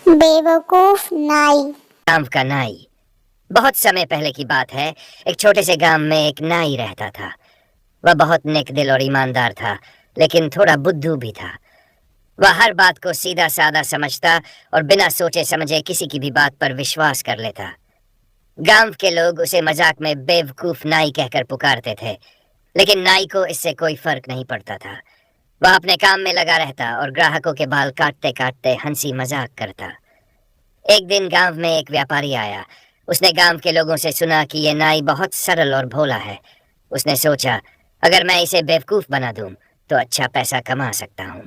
बेवकूफ नाई। गांव का नाई। बहुत समय पहले की बात है। एक छोटे से गांव में एक नाई रहता था। वह बहुत नेक दिल और ईमानदार था, लेकिन थोड़ा बुद्धू भी था। वह हर बात को सीधा साधा समझता और बिना सोचे समझे किसी की भी बात पर विश्वास कर लेता। गांव के लोग उसे मजाक में बेवकूफ नाई कहकर पुकारते थे, लेकिन नाई को इससे कोई फर्क नहीं पड़ता था। वह अपने काम में लगा रहता और ग्राहकों के बाल काटते काटते हंसी मजाक करता। एक दिन गांव में एक व्यापारी आया। उसने गांव के लोगों से सुना कि यह नाई बहुत सरल और भोला है। उसने सोचा, अगर मैं इसे बेवकूफ बना दूं तो अच्छा पैसा कमा सकता हूं।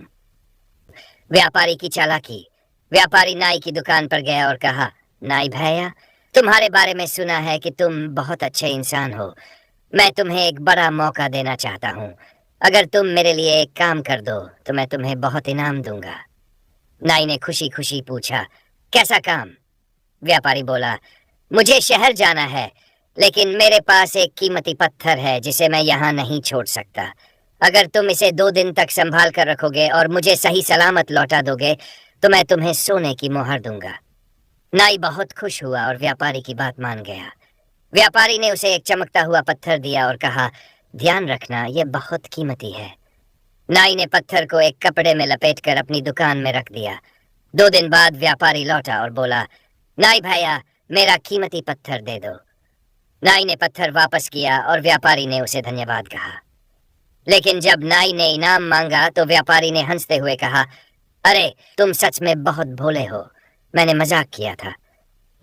व्यापारी की चालाकी। व्यापारी नाई की दुकान पर गया और कहा, नाई भैया, तुम्हारे बारे में सुना है कि तुम बहुत अच्छे इंसान हो। मैं तुम्हें एक बड़ा मौका देना चाहता हूँ। अगर तुम मेरे लिए एक काम कर दो तो मैं तुम्हें बहुत इनाम दूंगा। नाई ने खुशी खुशी पूछा, कैसा काम? व्यापारी बोला, मुझे शहर जाना है, लेकिन मेरे पास एक कीमती पत्थर है जिसे मैं यहाँ नहीं छोड़ सकता। अगर तुम इसे 2 दिन तक संभाल कर रखोगे और मुझे सही सलामत लौटा दोगे तो मैं तुम्हें सोने की मोहर दूंगा। नाई बहुत खुश हुआ और व्यापारी की बात मान गया। व्यापारी ने उसे एक चमकता हुआ पत्थर दिया और कहा, ध्यान रखना, यह बहुत कीमती है। नाई ने पत्थर को एक कपड़े में लपेटकर अपनी दुकान में रख दिया। 2 दिन बाद व्यापारी लौटा और बोला, नाई भैया, मेरा कीमती पत्थर दे दो। नाई ने पत्थर वापस किया और व्यापारी ने उसे धन्यवाद कहा। लेकिन जब नाई ने इनाम मांगा तो व्यापारी ने हंसते हुए कहा, अरे तुम सच में बहुत भोले हो, मैंने मजाक किया था।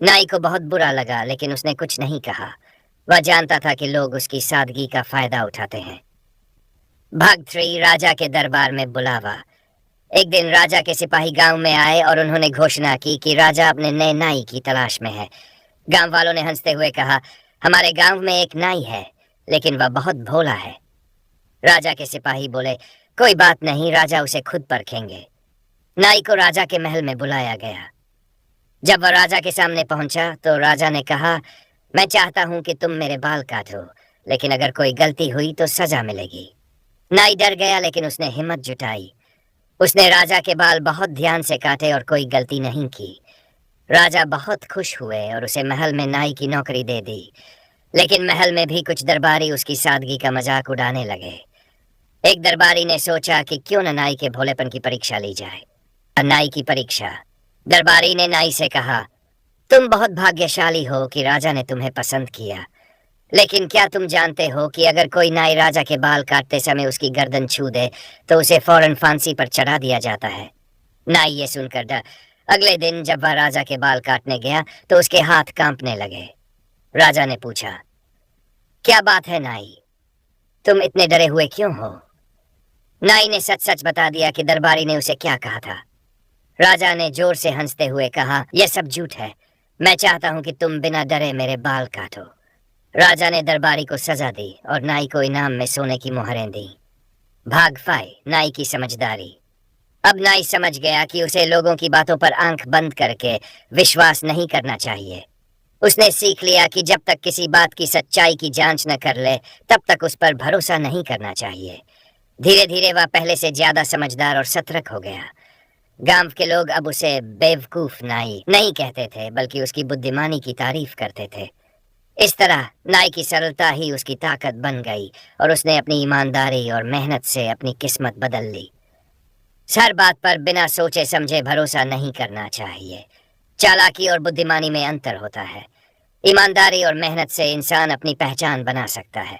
नाई को बहुत बुरा लगा, लेकिन उसने कुछ नहीं कहा। वह जानता था कि लोग उसकी सादगी का फायदा उठाते हैं। भाग 3, राजा के दरबार में बुलावा। एक दिन राजा के सिपाही गांव में आए और उन्होंने घोषणा की कि राजा अपने नए नाई की तलाश में है। गांव वालों ने हंसते हुए कहा, हमारे गांव में एक नाई है, लेकिन वह बहुत भोला है। राजा के सिपाही बोले, कोई बात नहीं, राजा उसे खुद परखेंगे। नाई को राजा के महल में बुलाया गया। जब वह राजा के सामने पहुंचा तो राजा ने कहा, मैं चाहता हूं कि तुम मेरे बाल काटो, लेकिन अगर कोई गलती हुई तो सजा मिलेगी। नाई डर गया, लेकिन उसने हिम्मत जुटाई। उसने राजा के बाल बहुत ध्यान से काटे और कोई गलती नहीं की। राजा बहुत खुश हुए और उसे महल में नाई की नौकरी दे दी। लेकिन महल में भी कुछ दरबारी उसकी सादगी का मजाक उड़ाने लगे। एक दरबारी ने सोचा कि क्यों न नाई के भोलेपन की परीक्षा ली जाए। नाई की परीक्षा। दरबारी ने नाई से कहा, तुम बहुत भाग्यशाली हो कि राजा ने तुम्हें पसंद किया, लेकिन क्या तुम जानते हो कि अगर कोई नाई राजा के बाल काटते समय उसकी गर्दन छू दे तो उसे फौरन फांसी पर चढ़ा दिया जाता है। नाई ये सुनकर डर। अगले दिन जब वह राजा के बाल काटने गया तो उसके हाथ कांपने लगे। राजा ने पूछा, क्या बात है नाई, तुम इतने डरे हुए क्यों हो? नाई ने सच सच बता दिया कि दरबारी ने उसे क्या कहा था। राजा ने जोर से हंसते हुए कहा, यह सब झूठ है, मैं चाहता हूं कि तुम बिना डरे मेरे बाल काटो। राजा ने दरबारी को सजा दी और नाई को इनाम में सोने की मोहरें दी। भाग 5, नाई की समझदारी। अब नाई समझ गया कि उसे लोगों की बातों पर आंख बंद करके विश्वास नहीं करना चाहिए। उसने सीख लिया कि जब तक किसी बात की सच्चाई की जांच न कर ले तब तक उस पर भरोसा नहीं करना चाहिए। धीरे धीरे वह पहले से ज्यादा समझदार और सतर्क हो गया। गांव के लोग अब उसे बेवकूफ नाई नहीं कहते थे, बल्कि उसकी बुद्धिमानी की तारीफ करते थे। इस तरह नाई की सरलता ही उसकी ताकत बन गई और उसने अपनी ईमानदारी और मेहनत से अपनी किस्मत बदल ली। हर बात पर बिना सोचे समझे भरोसा नहीं करना चाहिए। चालाकी और बुद्धिमानी में अंतर होता है। ईमानदारी और मेहनत से इंसान अपनी पहचान बना सकता है।